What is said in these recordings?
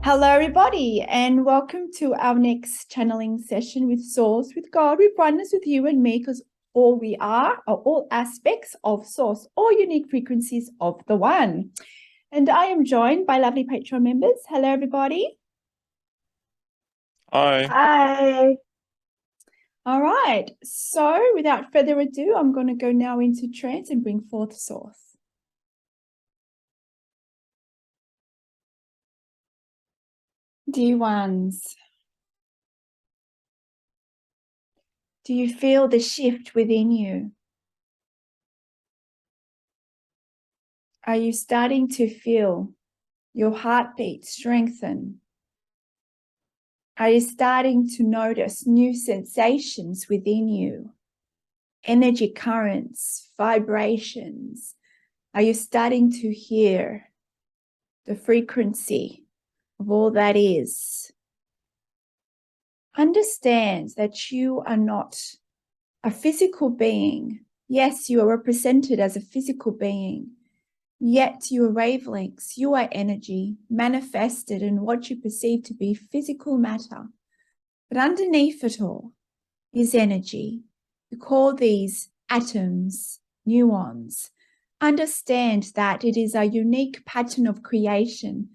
Hello, everybody, and welcome to our next channeling session with Source, with God, with oneness, with you and me, because all we are all aspects of Source, all unique frequencies of the One. And I am joined by lovely Patreon members. Hello, everybody. Hi. Hi. All right. So without further ado, I'm going to go now into trance and bring forth Source. Dear ones, do you feel the shift within you? Are you starting to feel your heartbeat strengthen? Are you starting to notice new sensations within you? Energy currents, vibrations. Are you starting to hear the frequency of all that is? Understand that you are not a physical being. Yes, you are represented as a physical being, yet you are wavelengths, you are energy manifested in what you perceive to be physical matter. But underneath it all is energy. We call these atoms, muons. Understand that it is a unique pattern of creation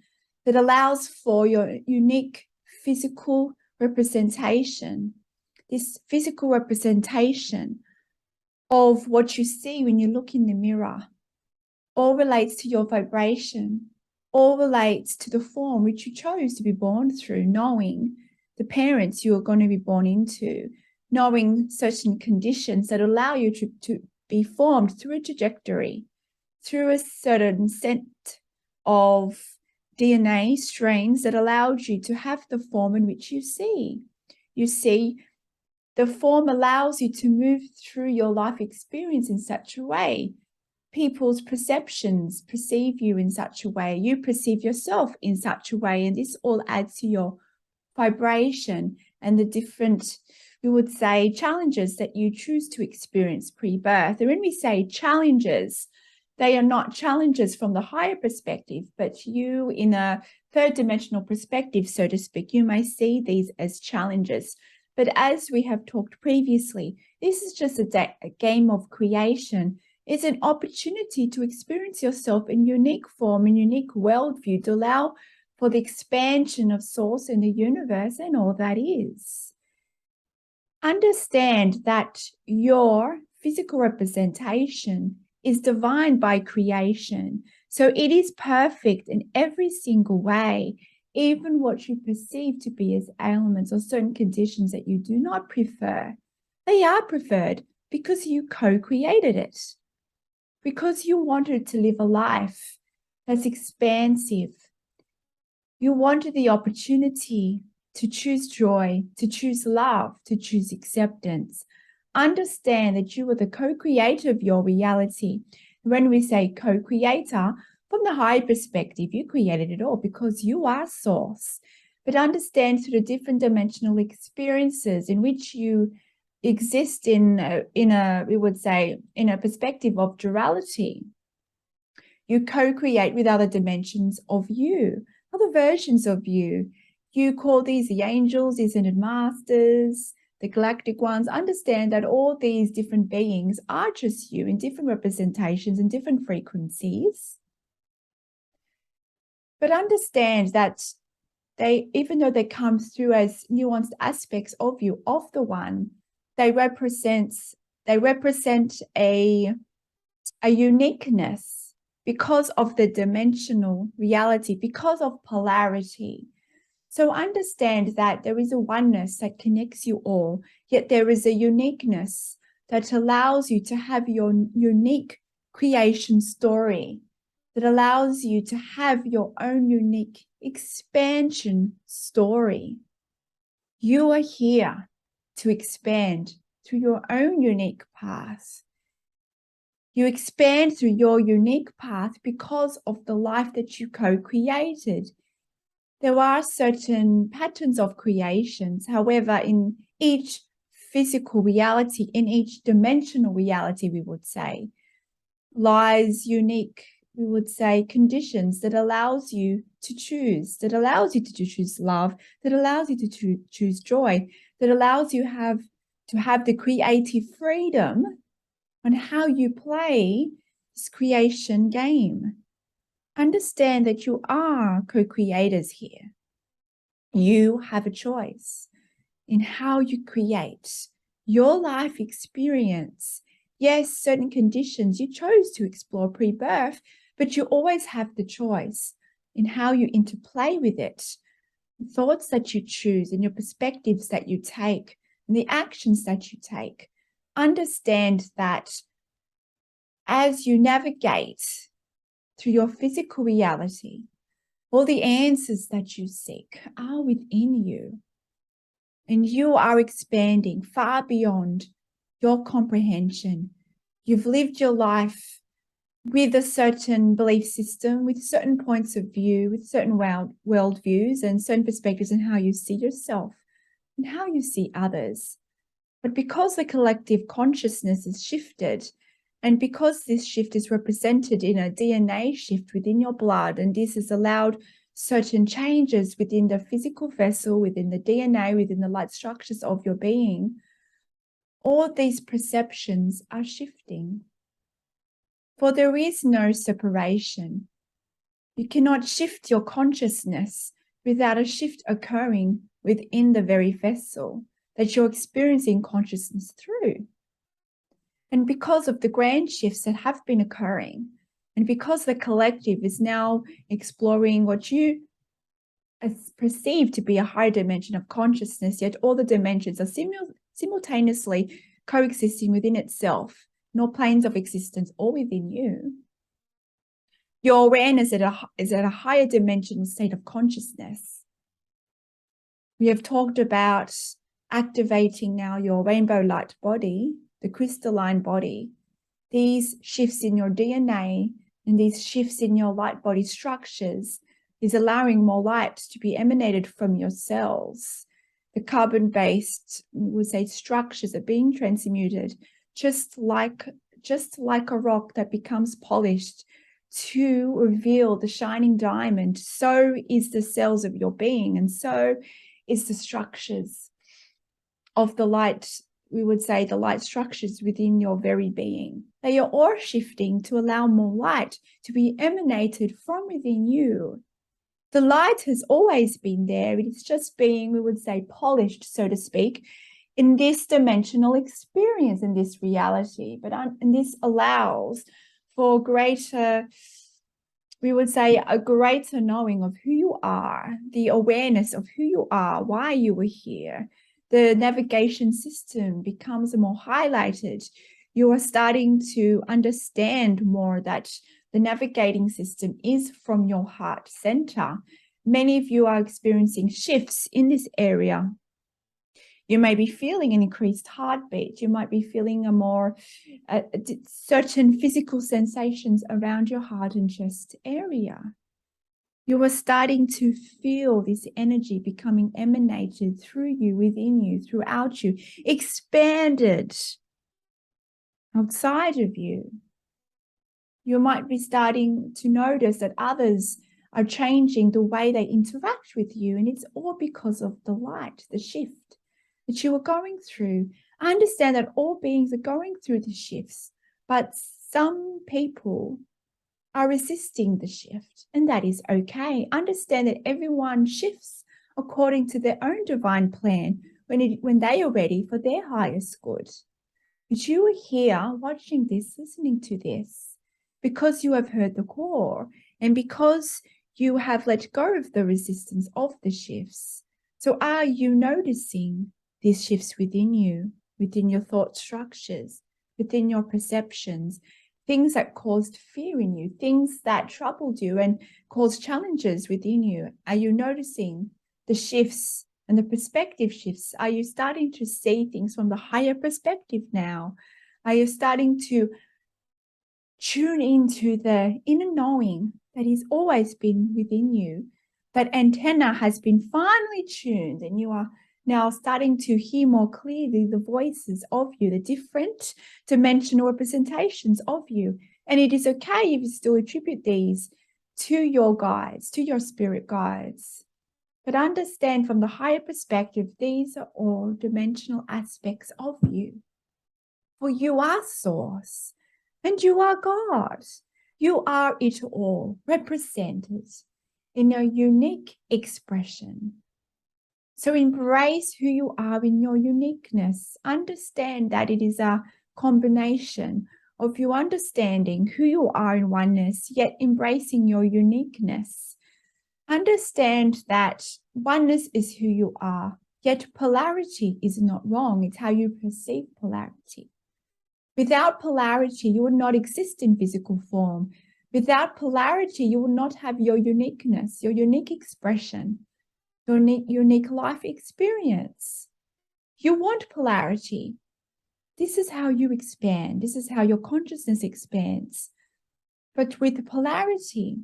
that allows for your unique physical representation, this physical representation of what you see when you look in the mirror. All relates to your vibration, all relates to the form which you chose to be born through, knowing the parents you are going to be born into, knowing certain conditions that allow you to be formed through a trajectory, through a certain set of DNA strains that allowed you to have the form in which you see. You see, the form allows you to move through your life experience in such a way. People's perceptions perceive you in such a way. You perceive yourself in such a way. And this all adds to your vibration and the different, we would say, challenges that you choose to experience pre-birth. And when we say challenges, they are not challenges from the higher perspective, but you in a third dimensional perspective, so to speak, you may see these as challenges. But as we have talked previously, this is just a game of creation. It's an opportunity to experience yourself in unique form, in unique worldview, to allow for the expansion of Source in the universe and all that is. Understand that your physical representation is divine by creation. So it is perfect in every single way. Even what you perceive to be as ailments or certain conditions that you do not prefer, they are preferred because you co-created it. Because you wanted to live a life that's expansive. You wanted the opportunity to choose joy, to choose love, to choose acceptance. Understand that you are the co-creator of your reality. When we say co-creator, from the high perspective, you created it all because you are Source. But understand through the different dimensional experiences in which you exist in a we would say in a perspective of duality. You co-create with other dimensions of you, other versions of you. You call these the angels, the ascended masters, the galactic ones. Understand that all these different beings are just you in different representations and different frequencies. But understand that they, even though they come through as nuanced aspects of you, of the One, they represent a uniqueness because of the dimensional reality, because of polarity. So understand that there is a oneness that connects you all, yet there is a uniqueness that allows you to have your unique creation story, that allows you to have your own unique expansion story. You are here to expand through your own unique path. You expand through your unique path because of the life that you co-created. There are certain patterns of creations. However, in each physical reality, in each dimensional reality, we would say, lies unique we would say, conditions that allows you to choose, that allows you to choose love, that allows you to choose joy, that allows you to have the creative freedom on how you play this creation game. Understand that you are co-creators here. You have a choice in how you create your life experience. Yes, certain conditions you chose to explore pre-birth, but you always have the choice in how you interplay with it, the thoughts that you choose and your perspectives that you take and the actions that you take. Understand that as you navigate through your physical reality, all the answers that you seek are within you. And you are expanding far beyond your comprehension. You've lived your life with a certain belief system, with certain points of view, with certain world views and certain perspectives on how you see yourself and how you see others. But because the collective consciousness is shifted, and because this shift is represented in a DNA shift within your blood, and this has allowed certain changes within the physical vessel, within the DNA, within the light structures of your being, all these perceptions are shifting. For there is no separation. You cannot shift your consciousness without a shift occurring within the very vessel that you're experiencing consciousness through. And because of the grand shifts that have been occurring, and because the collective is now exploring what you perceive to be a higher dimension of consciousness, yet all the dimensions are simultaneously coexisting within itself, no planes of existence or within you. Your awareness is at a higher dimensional state of consciousness. We have talked about activating now your rainbow light body, the crystalline body. These shifts in your DNA and these shifts in your light body structures is allowing more light to be emanated from your cells. The carbon-based, we would say, structures are being transmuted, just like a rock that becomes polished to reveal the shining diamond. So is the cells of your being, and so is the structures of the light, we would say the light structures within your very being. They are all shifting to allow more light to be emanated from within you. The light has always been there. It is just being, we would say, polished, so to speak, in this dimensional experience, in this reality. And this allows for greater, we would say, a greater knowing of who you are, the awareness of who you are, why you were here. The navigation system becomes more highlighted. You are starting to understand more that the navigating system is from your heart center. Many of you are experiencing shifts in this area. You may be feeling an increased heartbeat. You might be feeling certain physical sensations around your heart and chest area. You are starting to feel this energy becoming emanated through you, within you, throughout you, expanded outside of you. You might be starting to notice that others are changing the way they interact with you, and it's all because of the light, the shift that you are going through. I understand that all beings are going through the shifts, but some people are resisting the shift, and that is okay. Understand that everyone shifts according to their own divine plan when they are ready for their highest good. But you are here watching this, listening to this, because you have heard the call and because you have let go of the resistance of the shifts. So are you noticing these shifts within you, within your thought structures, within your perceptions, things that caused fear in you, things that troubled you and caused challenges within you? Are you noticing the shifts and the perspective shifts? Are you starting to see things from the higher perspective now? Are you starting to tune into the inner knowing that has always been within you? That antenna has been finely tuned, and you are now starting to hear more clearly the voices of you, the different dimensional representations of you. And it is okay if you still attribute these to your guides, to your spirit guides. But understand from the higher perspective, these are all dimensional aspects of you. For you are source and you are God. You are it all represented in a unique expression. So embrace who you are in your uniqueness. Understand that it is a combination of you understanding who you are in oneness, yet embracing your uniqueness. Understand that oneness is who you are, yet polarity is not wrong. It's how you perceive polarity. Without polarity, you would not exist in physical form. Without polarity, you will not have your uniqueness, your unique expression, your unique life experience. You want polarity. This is how you expand. This is how your consciousness expands. But with the polarity,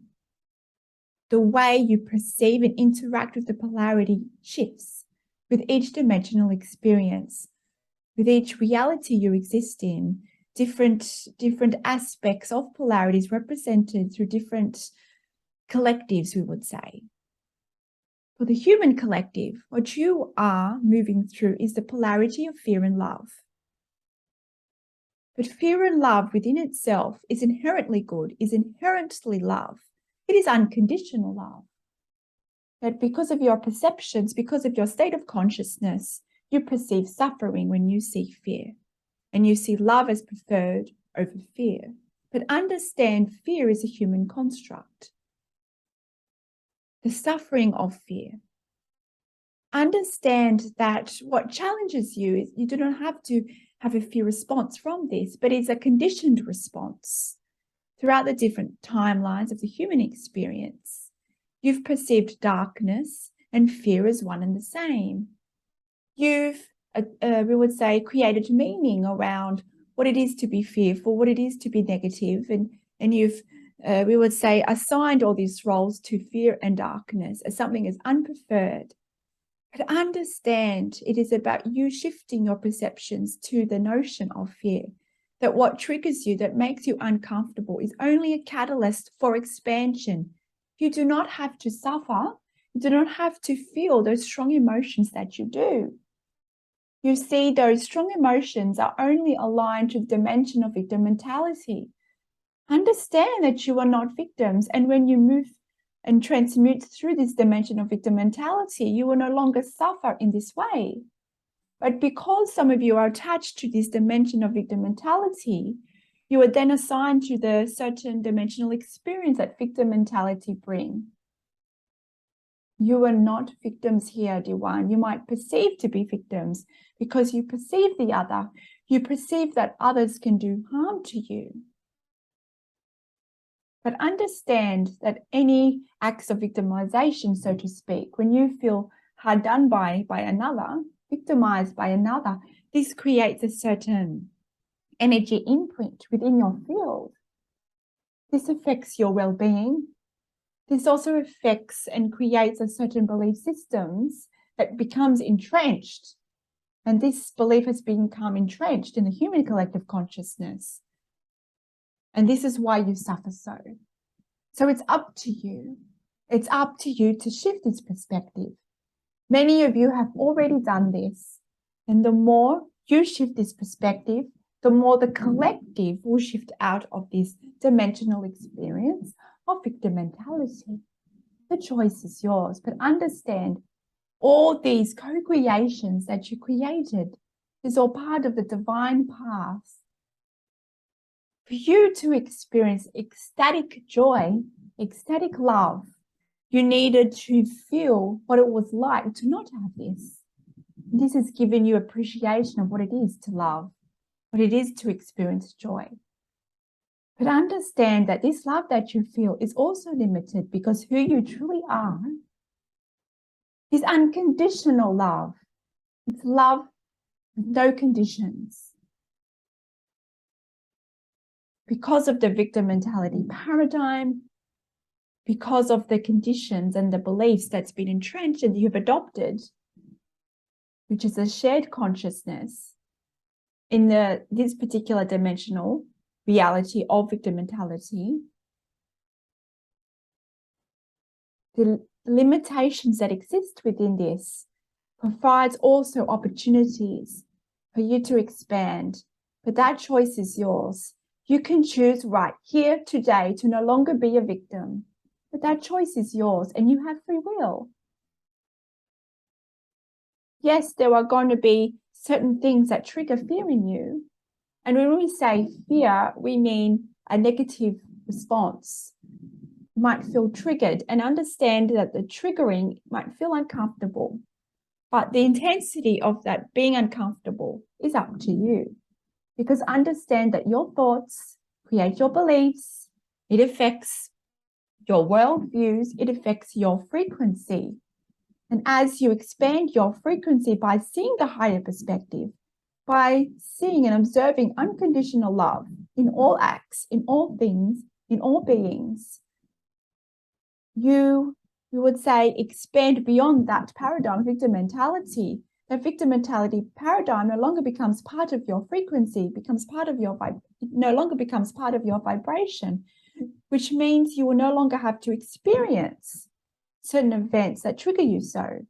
the way you perceive and interact with the polarity shifts with each dimensional experience. With each reality you exist in, different aspects of polarity is represented through different collectives, we would say. For the human collective, what you are moving through is the polarity of fear and love. But fear and love within itself is inherently good, is inherently love. It is unconditional love. But because of your perceptions, because of your state of consciousness, you perceive suffering when you see fear, and you see love as preferred over fear. But understand fear is a human construct. The suffering of fear. Understand that what challenges you is you do not have to have a fear response from this, but it's a conditioned response. Throughout the different timelines of the human experience, you've perceived darkness and fear as one and the same. You've, we would say, created meaning around what it is to be fearful, what it is to be negative, and you've, we would say, assigned all these roles to fear and darkness as something as unpreferred. But understand it is about you shifting your perceptions to the notion of fear, that what triggers you, that makes you uncomfortable, is only a catalyst for expansion. You do not have to suffer. You do not have to feel those strong emotions that you do. You see, those strong emotions are only aligned to the dimension of victim mentality. Understand that you are not victims, and when you move and transmute through this dimension of victim mentality, you will no longer suffer in this way. But because some of you are attached to this dimension of victim mentality, you are then assigned to the certain dimensional experience that victim mentality brings. You are not victims here, dear one. You might perceive to be victims because you perceive the other. You perceive that others can do harm to you. But understand that any acts of victimization, so to speak, when you feel hard done by another, victimized by another, this creates a certain energy imprint within your field. This affects your well-being. This also affects and creates a certain belief systems that becomes entrenched. And this belief has become entrenched in the human collective consciousness. And this is why you suffer so. So it's up to you. It's up to you to shift this perspective. Many of you have already done this. And the more you shift this perspective, the more the collective will shift out of this dimensional experience of victim mentality. The choice is yours, but understand all these co-creations that you created is all part of the divine path. For you to experience ecstatic joy, ecstatic love, you needed to feel what it was like to not have this. This has given you appreciation of what it is to love, what it is to experience joy. But understand that this love that you feel is also limited because who you truly are is unconditional love. It's love with no conditions. Because of the victim mentality paradigm, because of the conditions and the beliefs that's been entrenched and you've adopted, which is a shared consciousness in this particular dimensional reality of victim mentality, the limitations that exist within this provides also opportunities for you to expand, but that choice is yours. You can choose right here today to no longer be a victim, but that choice is yours and you have free will. Yes, there are going to be certain things that trigger fear in you. And when we say fear, we mean a negative response. You might feel triggered, and understand that the triggering might feel uncomfortable, but the intensity of that being uncomfortable is up to you. Because understand that your thoughts create your beliefs. It affects your worldviews. It affects your frequency. And as you expand your frequency by seeing the higher perspective, by seeing and observing unconditional love in all acts, in all things, in all beings, you would say expand beyond that paradigm of victim mentality. That victim mentality paradigm no longer becomes part of your frequency, no longer becomes part of your vibration, which means you will no longer have to experience certain events that trigger you so,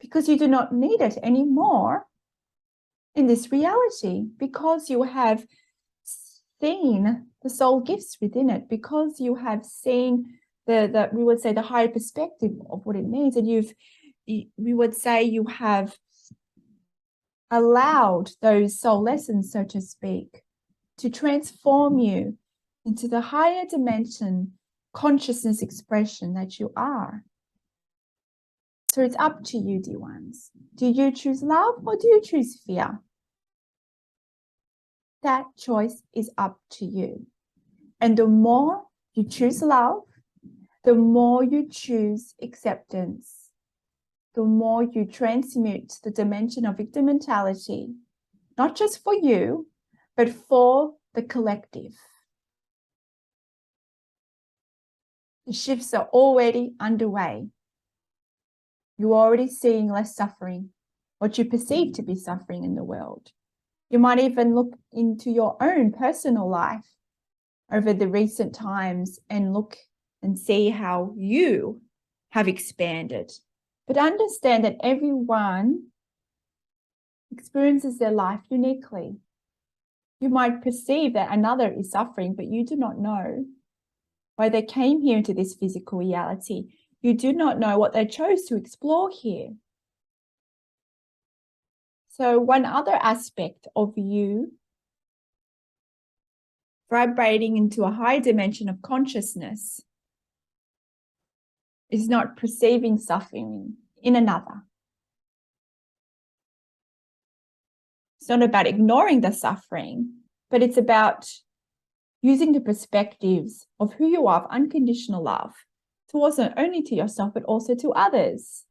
because you do not need it anymore in this reality, because you have seen the soul gifts within it, because you have seen we would say the higher perspective of what it means, and we would say you have allowed those soul lessons, so to speak, to transform you into the higher dimension consciousness expression that you are. So it's up to you, dear ones. Do you choose love or do you choose fear? That choice is up to you. And the more you choose love, the more you choose acceptance, the more you transmute the dimension of victim mentality, not just for you, but for the collective. The shifts are already underway. You're already seeing less suffering, what you perceive to be suffering in the world. You might even look into your own personal life over the recent times and look and see how you have expanded. But understand that everyone experiences their life uniquely. You might perceive that another is suffering, but you do not know why they came here into this physical reality. You do not know what they chose to explore here. So one other aspect of you vibrating into a higher dimension of consciousness is not perceiving suffering in another. It's not about ignoring the suffering, but it's about using the perspectives of who you are, of unconditional love, towards not only to yourself, but also to others.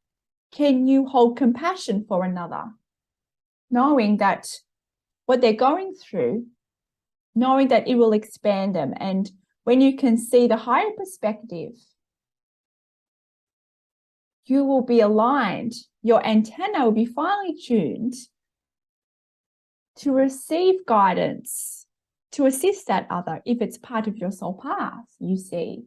Can you hold compassion for another, knowing that what they're going through, knowing that it will expand them? And when you can see the higher perspective, you will be aligned, your antenna will be finely tuned to receive guidance, to assist that other if it's part of your soul path, you see.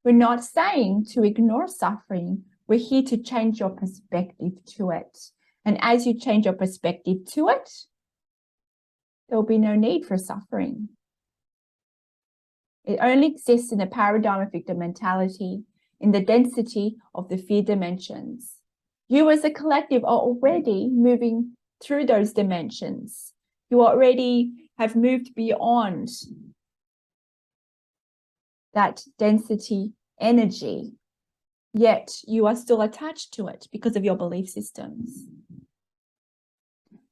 We're not saying to ignore suffering. We're here to change your perspective to it. And as you change your perspective to it, there will be no need for suffering. It only exists in the paradigm of victim mentality, in the density of the fear dimensions. You as a collective are already moving through those dimensions. You already have moved beyond that density energy, yet you are still attached to it because of your belief systems.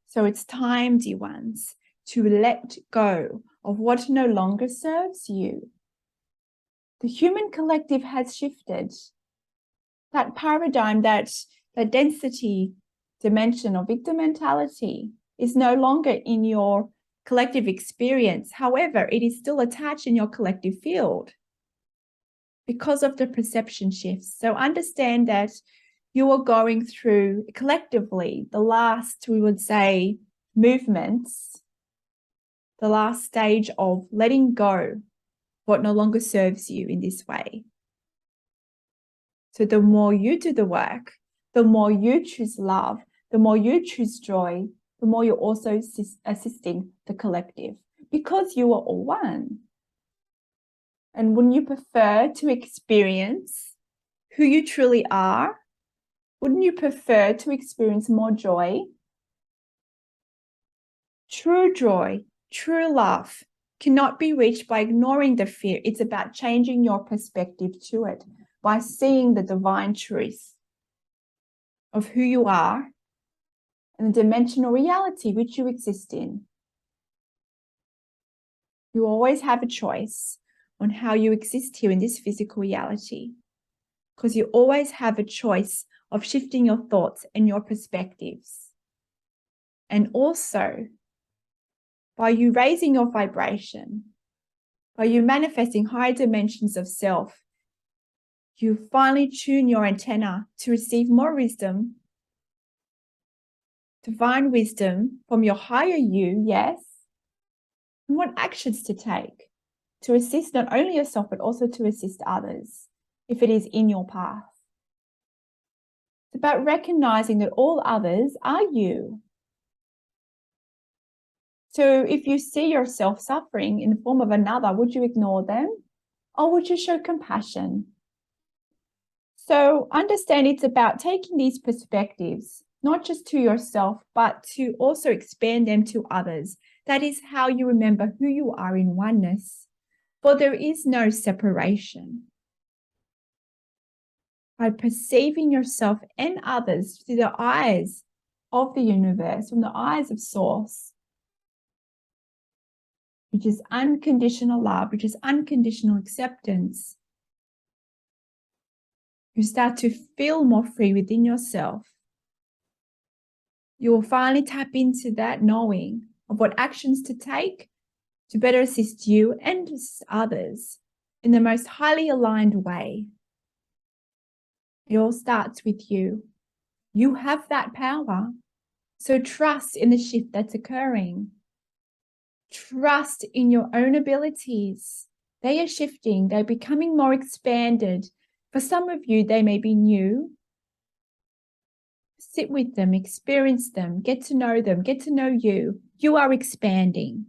So it's time, dear ones, to let go of what no longer serves you. The human collective has shifted. That paradigm, that density dimension of victim mentality is no longer in your collective experience. However, it is still attached in your collective field because of the perception shifts. So understand that you are going through collectively the last, we would say, movements, the last stage of letting go what no longer serves you in this way. So the more you do the work, the more you choose love, the more you choose joy, the more you're also assisting the collective, because you are all one. And wouldn't you prefer to experience who you truly are? Wouldn't you prefer to experience more joy? True joy, true love cannot be reached by ignoring the fear. It's about changing your perspective to it by seeing the divine truth of who you are and the dimensional reality which you exist in. You always have a choice on how you exist here in this physical reality, because you always have a choice of shifting your thoughts and your perspectives. And also, by you raising your vibration, by you manifesting higher dimensions of self, you finally tune your antenna to receive more wisdom, divine wisdom from your higher you, yes, and what actions to take to assist not only yourself, but also to assist others, if it is in your path. It's about recognizing that all others are you. So if you see yourself suffering in the form of another, would you ignore them? Or would you show compassion? So understand it's about taking these perspectives, not just to yourself, but to also expand them to others. That is how you remember who you are in oneness. For there is no separation. By perceiving yourself and others through the eyes of the universe, from the eyes of Source, which is unconditional love, which is unconditional acceptance, you start to feel more free within yourself. You will finally tap into that knowing of what actions to take to better assist you and others in the most highly aligned way. It all starts with you. You have that power. So trust in the shift that's occurring. Trust in your own abilities. They are shifting. They're becoming more expanded. For some of you, they may be new. Sit with them, experience them, get to know them, get to know you. You are expanding.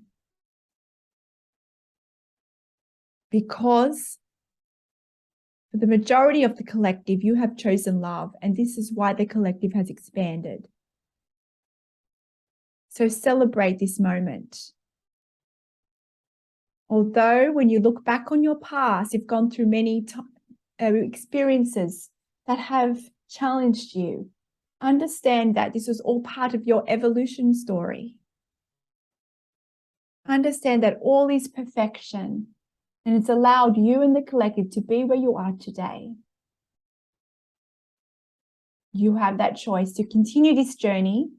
Because for the majority of the collective, you have chosen love, and this is why the collective has expanded. So celebrate this moment. Although when you look back on your past, you've gone through many experiences that have challenged you, understand that this was all part of your evolution story. Understand that all is perfection, and it's allowed you and the collective to be where you are today. You have that choice to continue this journey,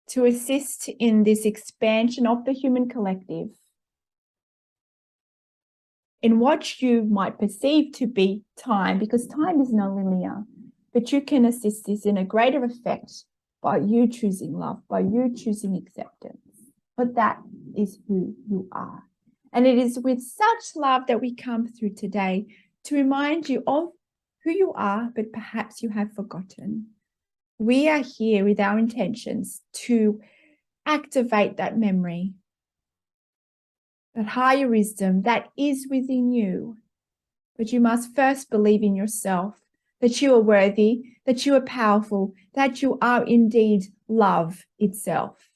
to assist in this expansion of the human collective, in what you might perceive to be time, because time is not linear, but you can assist this in a greater effect by you choosing love, by you choosing acceptance. But that is who you are. And it is with such love that we come through today to remind you of who you are, but perhaps you have forgotten. We are here with our intentions to activate that memory, that higher wisdom that is within you. But you must first believe in yourself, that you are worthy, that you are powerful, that you are indeed love itself.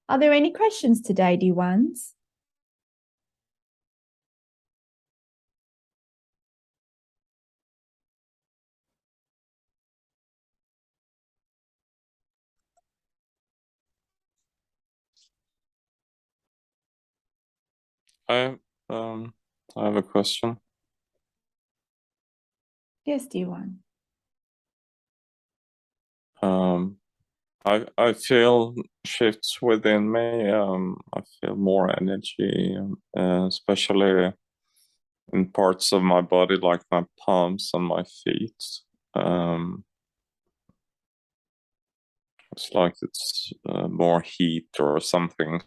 Are there any questions today, dear ones? I have a question. Yes, dear one. I feel shifts within me. I feel more energy, especially in parts of my body, like my palms and my feet. It's like it's more heat or something.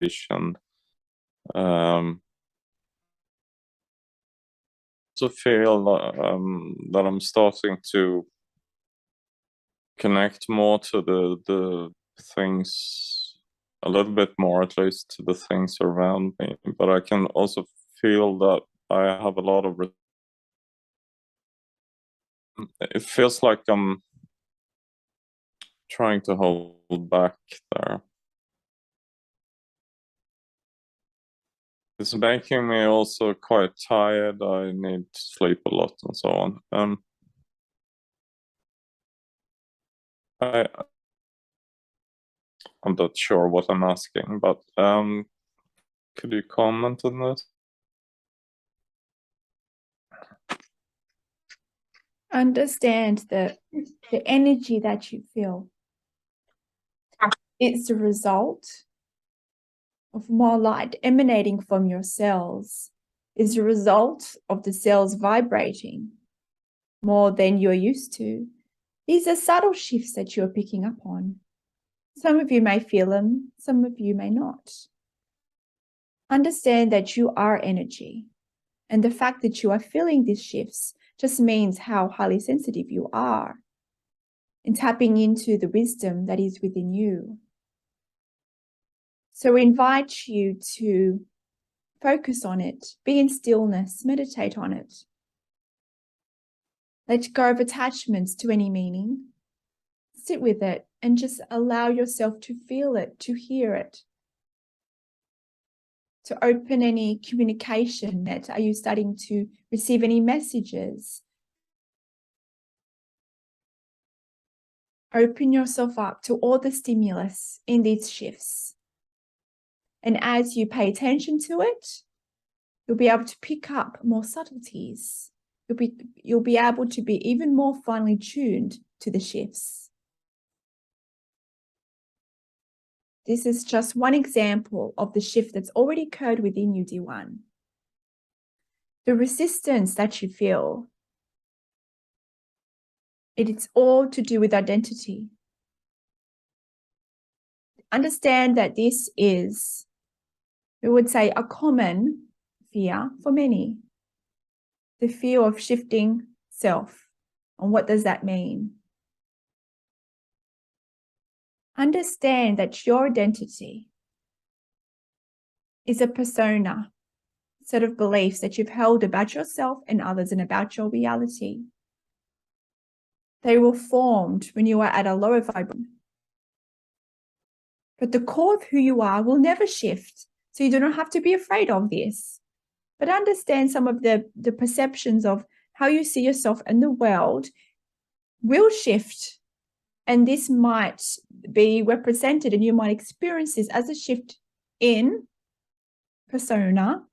And to feel that I'm starting to connect more to the things, a little bit more at least, to the things around me. But I can also feel that I have a lot of it feels like I'm trying to hold back there. It's making me also quite tired. I need to sleep a lot and so on. I'm not sure what I'm asking, but could you comment on this? Understand that the energy that you feel, it's the result of more light emanating from your cells, is the result of the cells vibrating more than you're used to. These are subtle shifts that you're picking up on. Some of you may feel them, some of you may not. Understand that you are energy, and the fact that you are feeling these shifts just means how highly sensitive you are and tapping into the wisdom that is within you. So we invite you to focus on it, be in stillness, meditate on it. Let go of attachments to any meaning. Sit with it and just allow yourself to feel it, to hear it, to open any communication net. Are you starting to receive any messages? Open yourself up to all the stimulus in these shifts. And as you pay attention to it, you'll be able to pick up more subtleties. You'll be able to be even more finely tuned to the shifts. This is just one example of the shift that's already occurred within you, dear one. The resistance that you feel, it's all to do with identity. Understand that this is, we would say, a common fear for many. The fear of shifting self. And what does that mean? Understand that your identity is a persona, set of beliefs that you've held about yourself and others and about your reality. They were formed when you were at a lower vibration. But the core of who you are will never shift. So you do not have to be afraid of this. But understand some of the perceptions of how you see yourself and the world will shift. And this might be represented, and you might experience this as a shift in persona,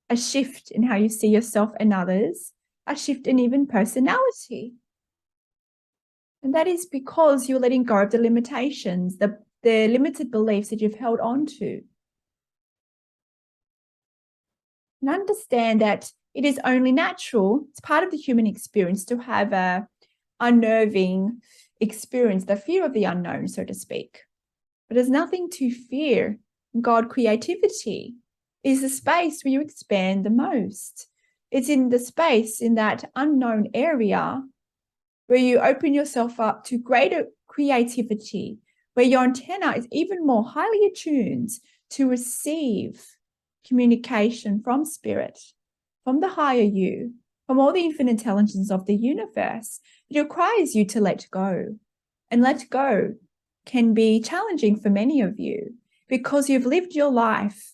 a shift in how you see yourself and others, a shift in even personality. And that is because you're letting go of the limitations, the limited beliefs that you've held on to. And understand that it is only natural, it's part of the human experience to have a unnerving experience, the fear of the unknown, so to speak. But there's nothing to fear. God creativity is the space where you expand the most. It's in the space, in that unknown area, where you open yourself up to greater creativity, where your antenna is even more highly attuned to receive communication from spirit, from the higher you, from all the infinite intelligence of the universe. It requires you to let go. And let go can be challenging for many of you because you've lived your life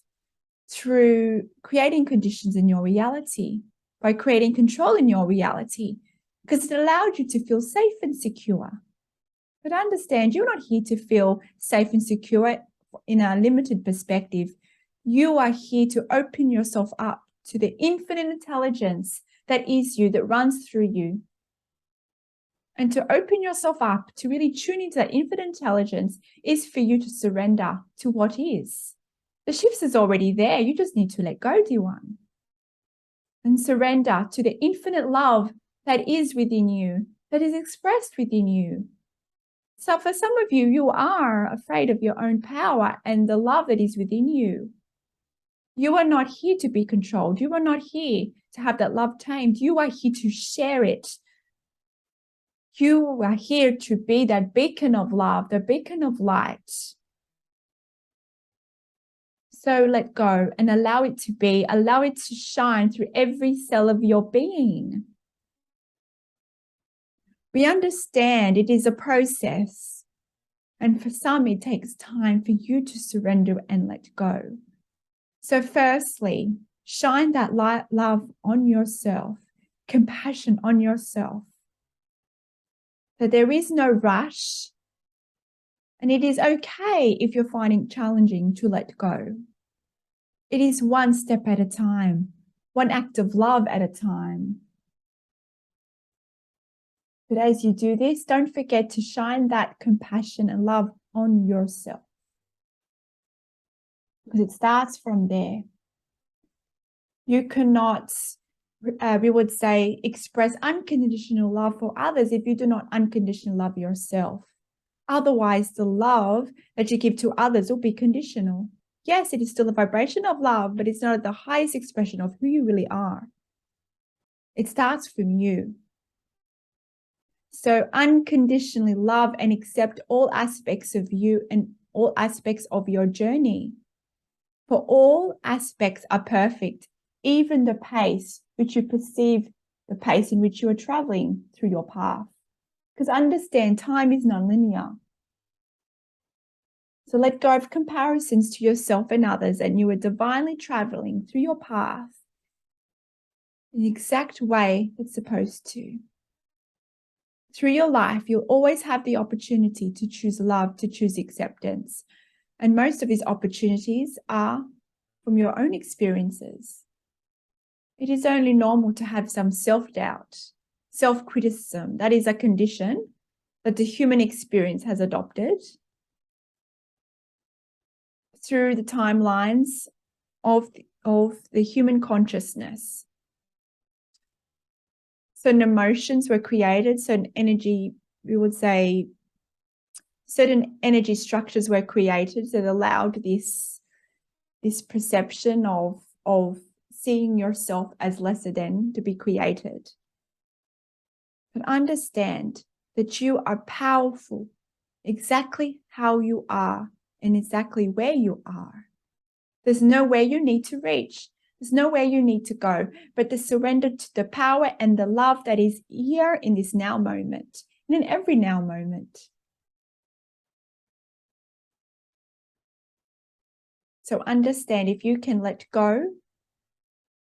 through creating conditions in your reality, by creating control in your reality, because it allowed you to feel safe and secure. But understand, you're not here to feel safe and secure in a limited perspective. You are here to open yourself up to the infinite intelligence that is you, that runs through you. And to open yourself up, to really tune into that infinite intelligence, is for you to surrender to what is. The shift is already there. You just need to let go, dear one. And surrender to the infinite love that is within you, that is expressed within you. So for some of you, you are afraid of your own power and the love that is within you. You are not here to be controlled. You are not here to have that love tamed. You are here to share it. You are here to be that beacon of love, the beacon of light. So let go and allow it to be, allow it to shine through every cell of your being. We understand it is a process, and for some, it takes time for you to surrender and let go. So firstly, shine that light, love on yourself, compassion on yourself, that there is no rush, and it is okay if you're finding it challenging to let go. It is one step at a time, one act of love at a time. But as you do this, don't forget to shine that compassion and love on yourself, because it starts from there. You cannot, we would say, express unconditional love for others if you do not unconditionally love yourself. Otherwise, the love that you give to others will be conditional. Yes, it is still a vibration of love, but it's not the highest expression of who you really are. It starts from you. So unconditionally love and accept all aspects of you and all aspects of your journey. For all aspects are perfect, even the pace which you perceive, the pace in which you are traveling through your path. Because understand, time is non-linear. So let go of comparisons to yourself and others, and you are divinely traveling through your path in the exact way it's supposed to. Through your life, you'll always have the opportunity to choose love, to choose acceptance. And most of these opportunities are from your own experiences. It is only normal to have some self-doubt, self-criticism. That is a condition that the human experience has adopted through the timelines of the human consciousness. Certain emotions were created, certain energy, we would say, certain energy structures were created that allowed this perception of seeing yourself as lesser than to be created. But understand that you are powerful exactly how you are and exactly where you are. There's nowhere you need to reach. There's nowhere you need to go, but to surrender to the power and the love that is here in this now moment and in every now moment. So understand, if you can let go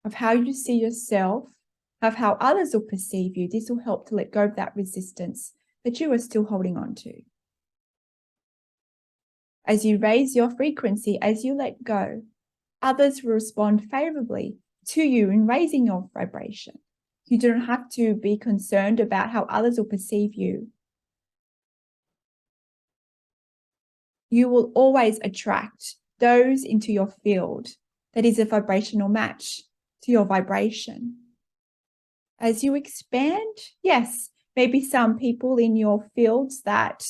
of how you see yourself, of how others will perceive you, this will help to let go of that resistance that you are still holding on to. As you raise your frequency, as you let go, others will respond favorably to you in raising your vibration. You don't have to be concerned about how others will perceive you. You will always attract those into your field that is a vibrational match to your vibration. As you expand, yes, maybe some people in your fields that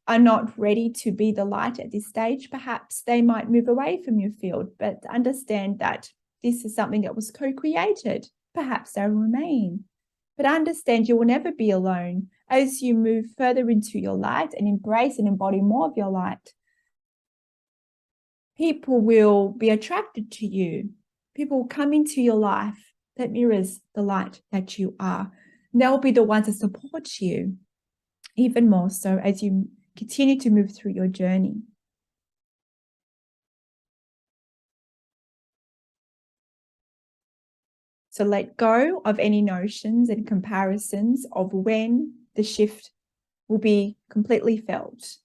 are not ready to be the light at this stage, perhaps they might move away from your field, but understand that this is something that was co-created. Perhaps they'll remain. But understand you will never be alone as you move further into your light and embrace and embody more of your light. People will be attracted to you. People will come into your life that mirrors the light that you are. And they'll be the ones that support you even more so as you continue to move through your journey. So let go of any notions and comparisons of when the shift will be completely felt.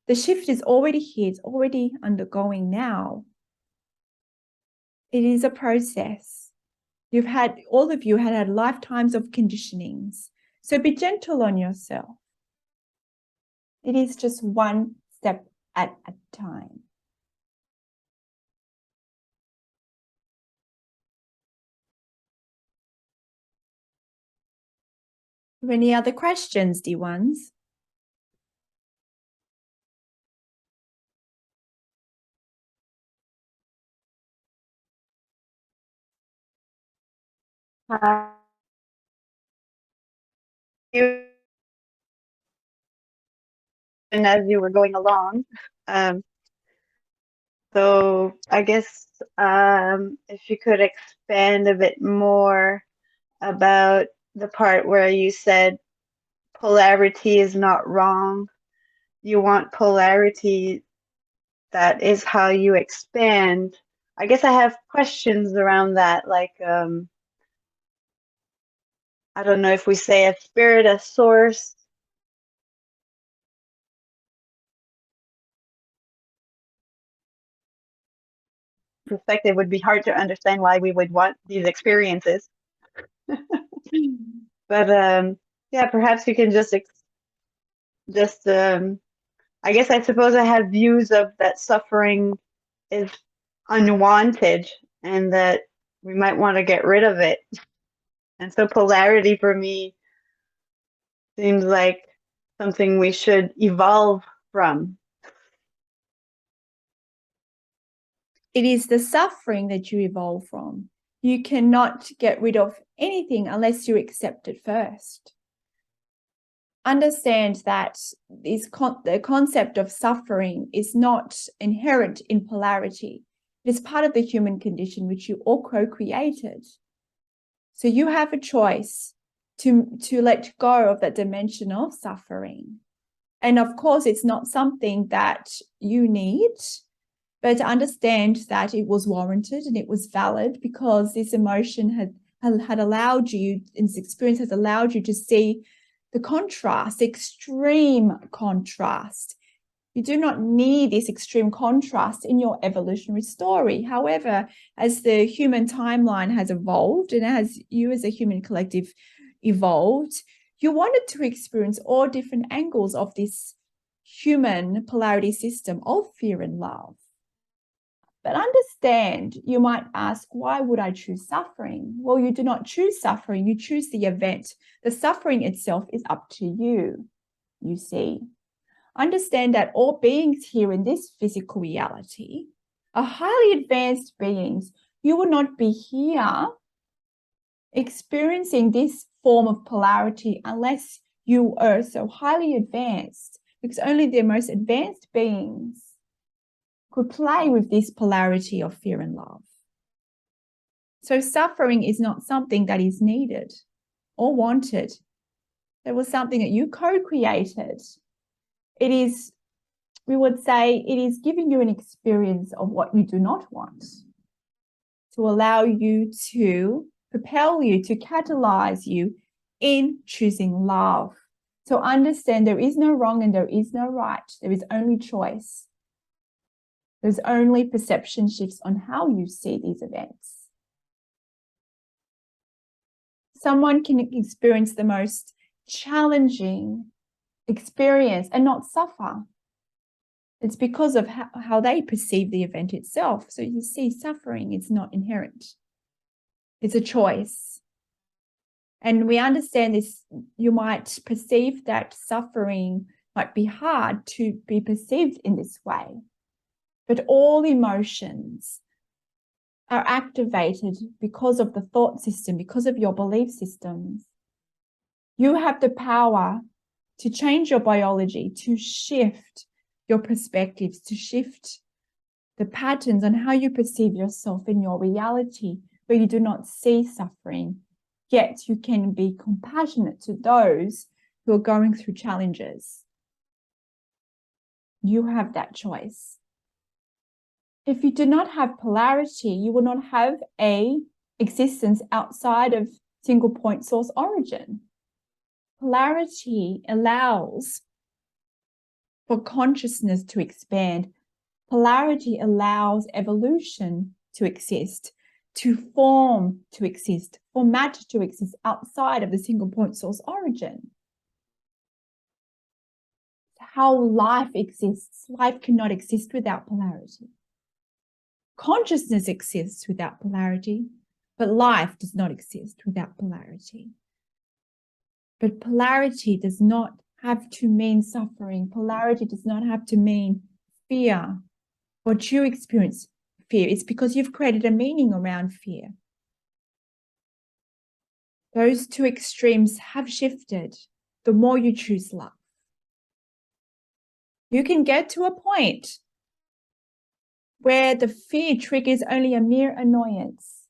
The shift is already here, it's already undergoing now. It is a process. All of you had lifetimes of conditionings. So be gentle on yourself. It is just one step at a time. Any other questions, dear ones? And as you were going along, so I guess if you could expand a bit more about the part where you said polarity is not wrong. You want polarity that is how you expand. I guess I have questions around that, like I don't know if we say a spirit, a source. Perspective would be hard to understand why we would want these experiences. But yeah, perhaps you can just I guess I suppose I have views of that suffering is unwanted and that we might want to get rid of it. And so polarity for me seems like something we should evolve from. It is the suffering that you evolve from. You cannot get rid of anything unless you accept it first. Understand that the concept of suffering is not inherent in polarity. It is part of the human condition which you all co-created. So you have a choice to let go of that dimension of suffering. And of course, it's not something that you need, but to understand that it was warranted and it was valid because this emotion had allowed you, and this experience has allowed you to see the contrast, extreme contrast. You do not need this extreme contrast in your evolutionary story. However, as the human timeline has evolved and as you as a human collective evolved, you wanted to experience all different angles of this human polarity system of fear and love. But understand, you might ask, why would I choose suffering? Well, you do not choose suffering, you choose the event. The suffering itself is up to you, you see. Understand that all beings here in this physical reality are highly advanced beings. You would not be here experiencing this form of polarity unless you are so highly advanced, because only the most advanced beings could play with this polarity of fear and love. So suffering is not something that is needed or wanted. It was something that you co-created. It is, we would say, it is giving you an experience of what you do not want, to allow you to propel you, to catalyze you in choosing love. So understand there is no wrong and there is no right. There is only choice. There's only perception shifts on how you see these events. Someone can experience the most challenging experience and not suffer. It's because of how they perceive the event itself. So you see, suffering is not inherent. It's a choice. And we understand this, you might perceive that suffering might be hard to be perceived in this way. But all emotions are activated because of the thought system, because of your belief systems. You have the power to change your biology, to shift your perspectives, to shift the patterns on how you perceive yourself in your reality, where you do not see suffering, yet you can be compassionate to those who are going through challenges. You have that choice. If you do not have polarity, you will not have a existence outside of single point source origin. Polarity allows for consciousness to expand. Polarity allows evolution to exist, to form to exist, for matter to exist outside of the single point source origin. How life exists. Life cannot exist without polarity. Consciousness exists without polarity, but life does not exist without polarity. But polarity does not have to mean suffering. Polarity does not have to mean fear. What you experience fear, it's because you've created a meaning around fear. Those two extremes have shifted the more you choose love. You can get to a point where the fear triggers only a mere annoyance.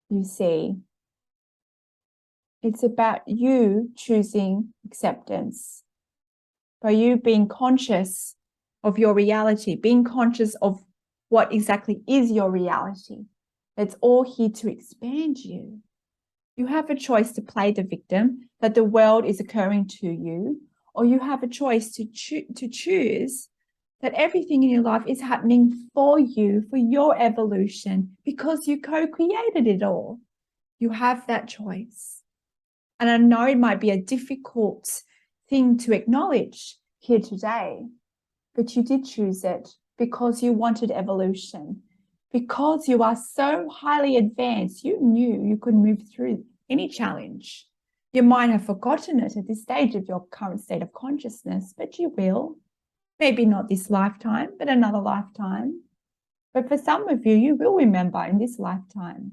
You see, it's about you choosing acceptance, by you being conscious of your reality, being conscious of what exactly is your reality. It's all here to expand you. You have a choice to play the victim, that the world is occurring to you, or you have a choice to choose that everything in your life is happening for you, for your evolution, because you co-created it all. You have that choice. And I know it might be a difficult thing to acknowledge here today, but you did choose it because you wanted evolution. Because you are so highly advanced, you knew you could move through any challenge. You might have forgotten it at this stage of your current state of consciousness, but you will. Maybe not this lifetime, but another lifetime. But for some of you, you will remember in this lifetime.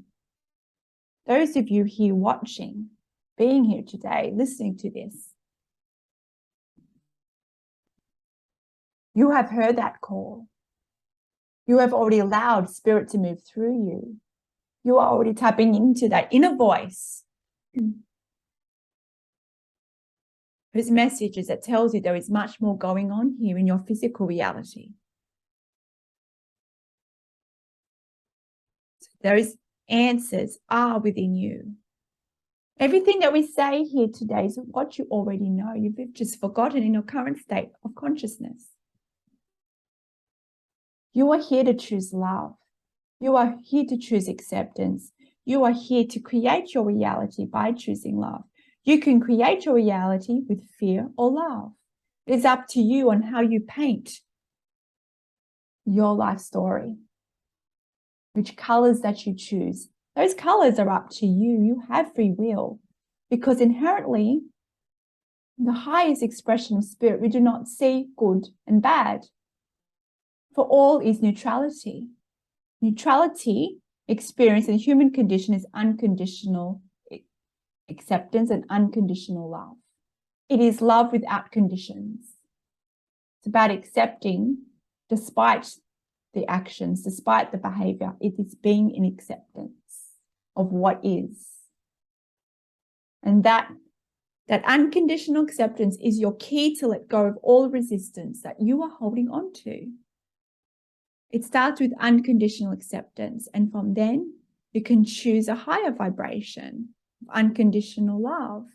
Those of you here watching, being here today, listening to this, you have heard that call. You have already allowed spirit to move through you. You are already tapping into that inner voice, whose messages that tells you there is much more going on here in your physical reality. So those answers are within you. Everything that we say here today is what you already know. You've just forgotten in your current state of consciousness. You are here to choose love. You are here to choose acceptance. You are here to create your reality by choosing love. You can create your reality with fear or love. It is up to you on how you paint your life story, which colors that you choose. Those colors are up to you. You have free will, because inherently, the highest expression of spirit, we do not see good and bad. For all is neutrality. Neutrality experience in the human condition is unconditional acceptance and unconditional love. It is love without conditions. It's about accepting despite the actions, despite the behavior. It is being in acceptance of what is. And that unconditional acceptance is your key to let go of all resistance that you are holding on to. It starts with unconditional acceptance, and from then you can choose a higher vibration of unconditional love.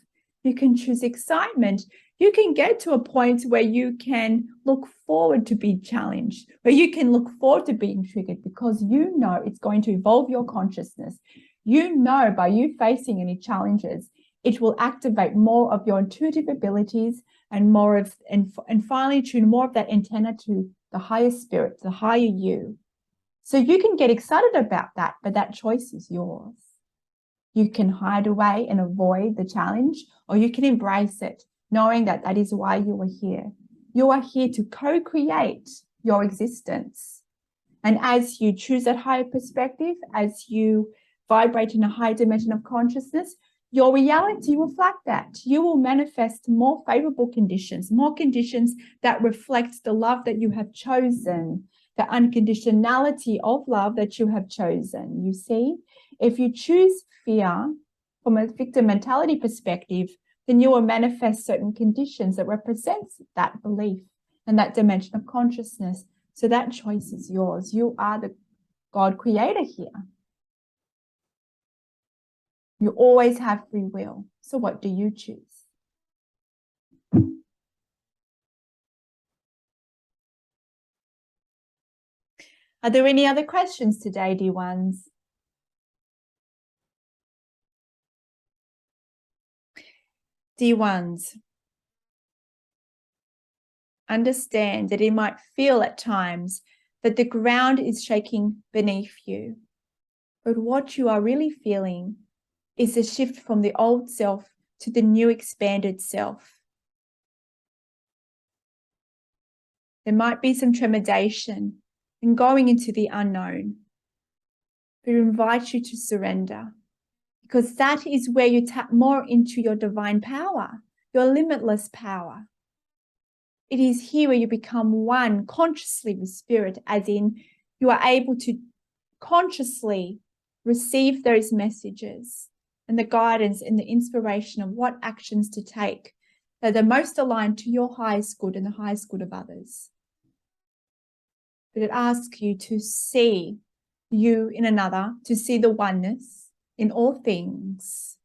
You can choose excitement. You can get to a point where you can look forward to being challenged, where you can look forward to being triggered, because you know it's going to evolve your consciousness. You know by you facing any challenges, it will activate more of your intuitive abilities and more of, and finally tune more of that antenna to the higher spirit, the higher you. So you can get excited about that, but that choice is yours. You can hide away and avoid the challenge, or you can embrace it, knowing that that is why you are here. You are here to co-create your existence. And as you choose that higher perspective, as you vibrate in a higher dimension of consciousness, your reality will reflect that. You will manifest more favorable conditions, more conditions that reflect the love that you have chosen, the unconditionality of love that you have chosen. You see, if you choose fear from a victim mentality perspective, then you will manifest certain conditions that represents that belief and that dimension of consciousness. So that choice is yours. You are the God creator here. You always have free will. So what do you choose? Are there any other questions today, dear ones? Dear ones, understand that it might feel at times that the ground is shaking beneath you. But what you are really feeling is a shift from the old self to the new expanded self. There might be some trepidation in going into the unknown, but I invite you to surrender, because that is where you tap more into your divine power, your limitless power. It is here where you become one consciously with spirit, as in you are able to consciously receive those messages and the guidance and the inspiration of what actions to take that are most aligned to your highest good and the highest good of others. But it asks you to see you in another, to see the oneness in all things.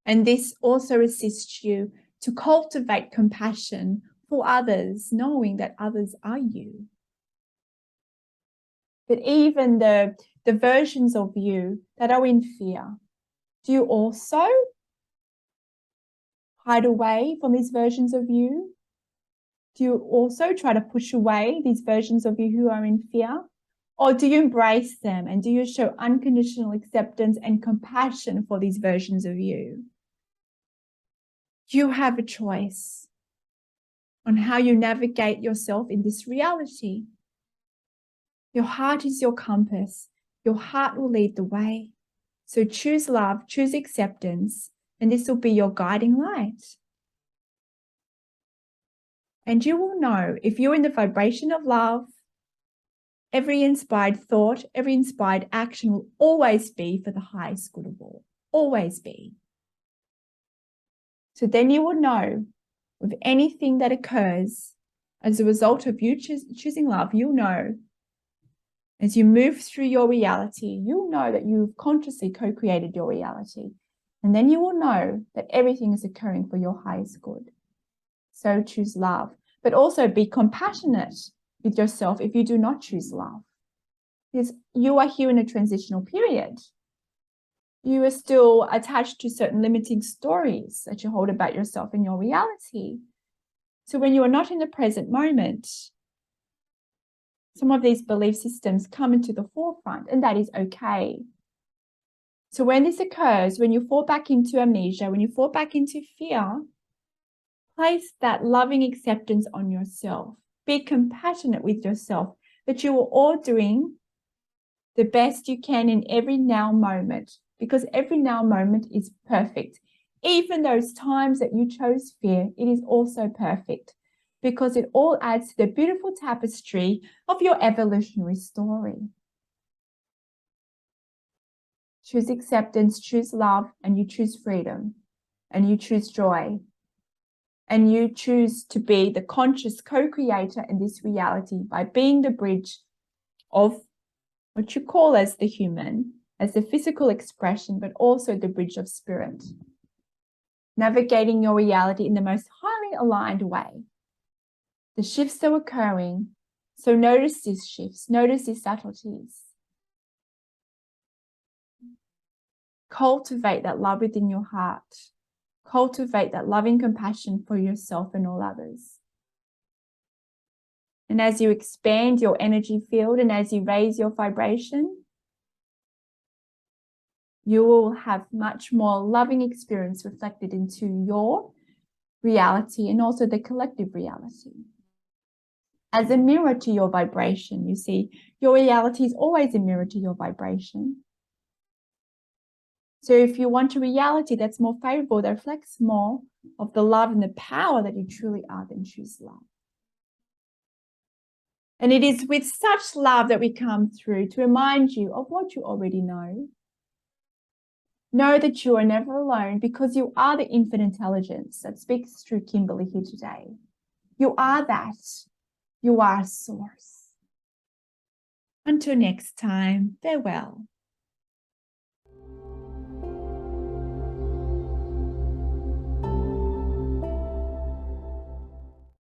And this also assists you to cultivate compassion for others, knowing that others are you. But even the versions of you that are in fear, do you also hide away from these versions of you? Do you also try to push away these versions of you who are in fear? Or do you embrace them and do you show unconditional acceptance and compassion for these versions of you? You have a choice on how you navigate yourself in this reality. Your heart is your compass. Your heart will lead the way. So choose love, choose acceptance, and this will be your guiding light. And you will know if you're in the vibration of love, every inspired thought, every inspired action will always be for the highest good of all. Always be. So then you will know with anything that occurs as a result of you choosing love, you'll know as you move through your reality, you'll know that you've consciously co-created your reality. And then you will know that everything is occurring for your highest good. So choose love, but also be compassionate with yourself if you do not choose love. Because you are here in a transitional period. You are still attached to certain limiting stories that you hold about yourself and your reality. So when you are not in the present moment, some of these belief systems come into the forefront, and that is okay. So when this occurs, when you fall back into amnesia, when you fall back into fear, place that loving acceptance on yourself. Be compassionate with yourself, that you are all doing the best you can in every now moment, because every now moment is perfect. Even those times that you chose fear, it is also perfect, because it all adds to the beautiful tapestry of your evolutionary story. Choose acceptance, choose love, and you choose freedom, and you choose joy, and you choose to be the conscious co-creator in this reality by being the bridge of what you call as the human, as the physical expression, but also the bridge of spirit, navigating your reality in the most highly aligned way. The shifts are occurring, so notice these shifts, notice these subtleties. Cultivate that love within your heart. Cultivate that loving compassion for yourself and all others. And as you expand your energy field and as you raise your vibration, you will have much more loving experience reflected into your reality and also the collective reality. As a mirror to your vibration, you see, your reality is always a mirror to your vibration. So if you want a reality that's more favorable, that reflects more of the love and the power that you truly are, then choose love. And it is with such love that we come through to remind you of what you already know. Know that you are never alone, because you are the infinite intelligence that speaks through Kimberley here today. You are that. You are source. Until next time, farewell.